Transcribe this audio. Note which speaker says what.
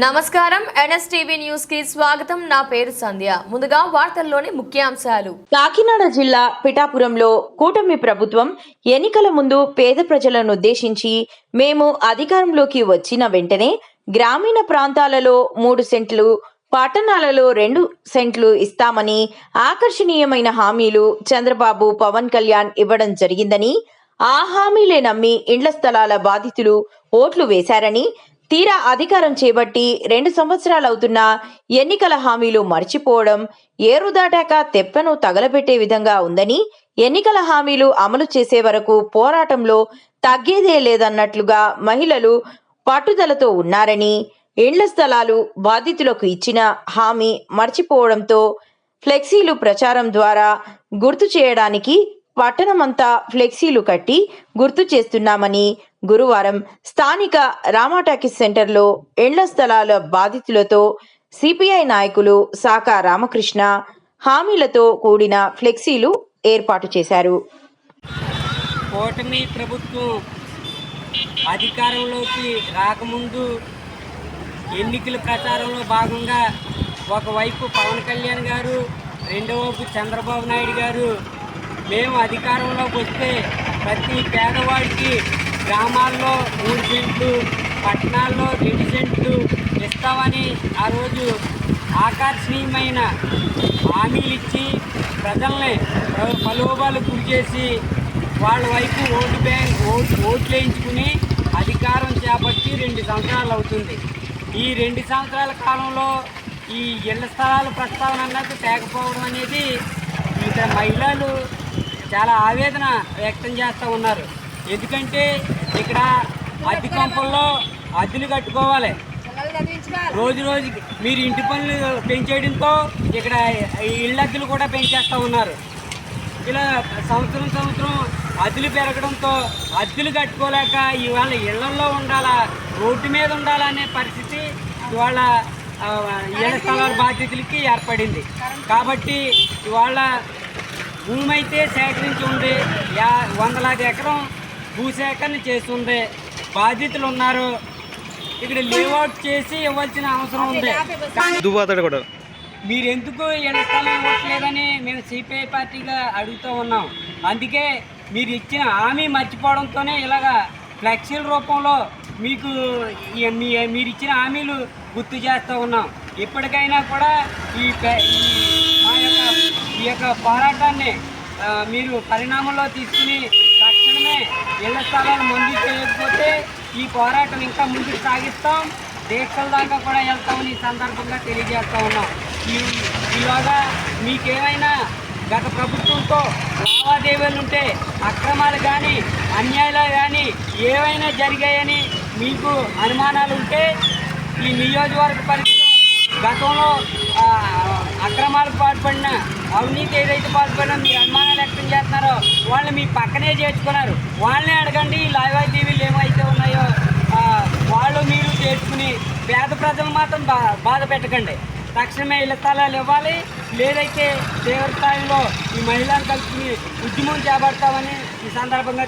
Speaker 1: నమస్కారం NSTV news కి స్వాగతం. నా పేరు సంధ్య. ముందుగా వార్తల్లోని ముఖ్యాంశాలు.
Speaker 2: కాకినాడ జిల్లా పిఠాపురంలో కూటమి ప్రభుత్వం ఎన్నికల ముందు పేద ప్రజలను ఉద్దేశించి మేము అధికారంలోకి వచ్చిన వెంటనే గ్రామీణ ప్రాంతాలలో 3 సెంట్లు, పట్టణాలలో 2 సెంట్లు ఇస్తామని ఆకర్షణీయమైన హామీలు చంద్రబాబు, పవన్ కళ్యాణ్ ఇవ్వడం జరిగిందని, ఆ హామీలే నమ్మి ఇండ్ల స్థలాల బాధితులు ఓట్లు వేశారని, తీరా అధికారం చేపట్టి 2 సంవత్సరాలవుతున్నా ఎన్నికల హామీలు మర్చిపోవడం ఏరు దాటాక తెప్పను తగలబెట్టే విధంగా ఉందని, ఎన్నికల హామీలు అమలు చేసే వరకు పోరాటంలో తగ్గేదే లేదన్నట్లుగా మహిళలు పట్టుదలతో ఉన్నారని, ఇండ్ల స్థలాలు బాధితులకు ఇచ్చిన హామీ మర్చిపోవడంతో ఫ్లెక్సీలు ప్రచారం ద్వారా గుర్తు చేయడానికి పట్టణమంతా ఫ్లెక్సీలు కట్టి గుర్తు చేస్తున్నామని గురువారం స్థానిక రామాటాకీస్ సెంటర్లో ఇండ్ల స్థలాల బాధితులతో సిపిఐ నాయకులు సాకా రామకృష్ణ హామీలతో కూడిన ఫ్లెక్సీలు ఏర్పాటు చేశారు.
Speaker 3: కూటమి ప్రభుత్వం అధికారంలోకి రాకముందు ఎన్నికల ప్రచారంలో భాగంగా ఒకవైపు పవన్ కళ్యాణ్ గారు, రెండో వైపు చంద్రబాబు నాయుడు గారు మేము అధికారంలోకి వస్తే ప్రతి పేదవాడికి గ్రామాల్లో 3 సెంట్లు, పట్టణాల్లో 2 సెంట్లు ఇస్తామని ఆ రోజు ఆకర్షణీయమైన హామీలు ఇచ్చి ప్రజల్ని ప్రలోభాలు గురి చేసి వాళ్ళ వైపు ఓట్లు వేయించుకుని అధికారం చేపట్టి 2 సంవత్సరాలు అవుతుంది. ఈ 2 సంవత్సరాల కాలంలో ఈ ఇళ్ల స్థలాల ప్రస్తావన అన్నది తేకపోవడం అనేది ఇక్కడ మహిళలు చాలా ఆవేదన వ్యక్తం చేస్తూ ఉన్నారు. ఎందుకంటే ఇక్కడ అద్దె కంపల్లో అద్దెలు కట్టుకోవాలి. రోజు మీరు ఇంటి పనులు పెంచేయడంతో ఇక్కడ ఇళ్ళ అద్దెలు కూడా పెంచేస్తూ ఉన్నారు. ఇలా సంవత్సరం అద్దెలు పెరగడంతో అద్దెలు కట్టుకోలేక ఇవాళ ఇళ్లలో ఉండాలా, రోడ్డు మీద ఉండాలనే పరిస్థితి ఇవాళ ఇళ్ల స్థలాల బాధ్యతలకి ఏర్పడింది. కాబట్టి ఇవాళ భూమి అయితే సేకరించి ఉంది, 100,00,000 ఎకరం భూసేకరణ చేస్తుంది. బాధితులు ఉన్నారు, ఇక్కడ లేఅవుట్ చేసి ఇవ్వాల్సిన అవసరం ఉంది. మీరు ఎందుకు ఇళ్ల స్థలం ఇవ్వట్లేదని మేము సిపిఐ పార్టీగా అడుగుతూ ఉన్నాం. అందుకే మీరు ఇచ్చిన హామీ మర్చిపోవడంతోనే ఇలాగా ఫ్లెక్సీల రూపంలో మీకు మీరు ఇచ్చిన హామీలు గుర్తు చేస్తూ ఉన్నాం. ఇప్పటికైనా కూడా ఈ యొక్క పోరాటాన్ని మీరు పరిణామంలో తీసుకుని తక్షణమే ఇళ్ల స్థలాలు మంజూరు చేయకపోతే ఈ పోరాటం ఇంకా ముందుకు సాగిస్తాం, దీక్షల దాకా కూడా వెళ్తామని ఈ సందర్భంగా తెలియజేస్తూ ఉన్నాం. ఈలోగా మీకేమైనా గత ప్రభుత్వంతో లావాదేవీలు ఉంటే, అక్రమాలు కానీ అన్యాయాలు కానీ ఏవైనా జరిగాయని మీకు అనుమానాలు ఉంటే ఈ నియోజకవర్గ పరిధిలో గతంలో అక్రమాలకు పాల్పడిన, అవినీతి ఏదైతే పాల్పడినా మీరు అనుమానాలు వ్యక్తం చేస్తున్నారో వాళ్ళని మీ పక్కనే చేర్చుకున్నారు. వాళ్ళని అడగండి, ఈ లావాదేవీలు ఏమైతే ఉన్నాయో వాళ్ళు మీరు చేర్చుకుని పేద ప్రజలు మాత్రం బాధ పెట్టకండి. తక్షణమే ఇళ్ల స్థలాలు ఇవ్వాలి, లేదైతే తీవ్ర స్థాయిలో ఈ మహిళలను కలుపుకుని ఉద్యమం చేపడతామని ఈ సందర్భంగా